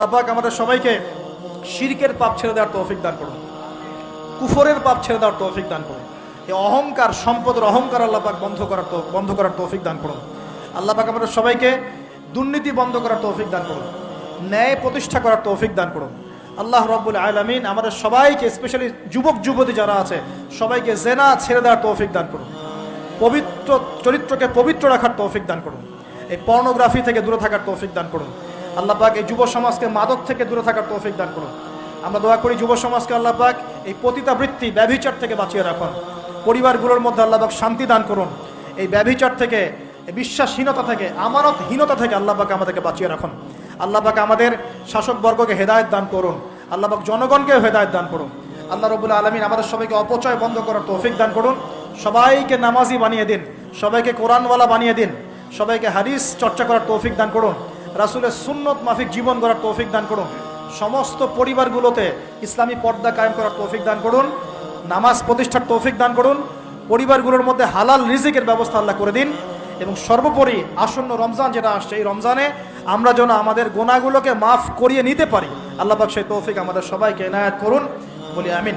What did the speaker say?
আল্লাহ পাক আমাদের সবাইকে শিরকের পাপ ছেড়ে দেওয়ার তৌফিক দান করুন, কুফরের পাপ ছেড়ে দেওয়ার তৌফিক দান করুন। এই অহংকার, সম্পদের অহংকার আল্লাহ পাক বন্ধ করার তৌফিক দান করুন। আল্লাহ পাক আমাদের সবাইকে দুর্নীতি বন্ধ করার তৌফিক দান করুন, ন্যায় প্রতিষ্ঠা করার তৌফিক দান করুন। আল্লাহ রাব্বুল আলামিন আমাদের সবাইকে, স্পেশালি যুবক যুবতী যারা আছে সবাইকে জেনা ছেড়ে দেওয়ার তৌফিক দান করুন, পবিত্র চরিত্রকে পবিত্র রাখার তৌফিক দান করুন, এই পর্নোগ্রাফি থেকে দূরে থাকার তৌফিক দান করুন। আল্লাহ পাক এই যুব সমাজকে মাদক থেকে দূরে থাকার তৌফিক দান করুন। আমরা দোয়া করি যুব সমাজকে আল্লাহ পাক এই পতিতাবৃত্তি, ব্যভিচার থেকে বাঁচিয়ে রাখুন। পরিবারগুলোর মধ্যে আল্লাহ পাক শান্তি দান করুন। এই ব্যভিচার থেকে, এই বিশ্বাসহীনতা থেকে, আমানতহীনতা থেকে আল্লাহ পাক আমাদেরকে বাঁচিয়ে রাখুন। আল্লাহ পাক আমাদের শাসকবর্গকে হেদায়েত দান করুন। আল্লাহ পাক জনগণকে হেদায়েত দান করুন। আল্লাহ রাব্বুল আলামিন আমাদের সবাইকে অপচয় বন্ধ করার তৌফিক দান করুন। সবাইকে নামাজি বানিয়ে দিন, সবাইকে কোরআনওয়ালা বানিয়ে দিন, সবাইকে হাদিস চর্চা করার তৌফিক দান করুন, রাসূলের সুন্নত মাফিক জীবন গড়ার তৌফিক দান করুন। সমস্ত পরিবারগুলোতে ইসলামী পর্দা কায়েম করার তৌফিক দান করুন, নামাজ প্রতিষ্ঠার তৌফিক দান করুন, পরিবারগুলোর মধ্যে হালাল রিজিকের ব্যবস্থা আল্লাহ করে দিন। এবং সর্বোপরি আসন্ন রমজান যেটা আসছে, এই রমজানে আমরা যেন আমাদের গুনাহগুলোকে মাফ করিয়ে নিতে পারি, আল্লাহ পাক সেই তৌফিক আমাদের সবাইকে এনায়েত করুন, বলি আমিন।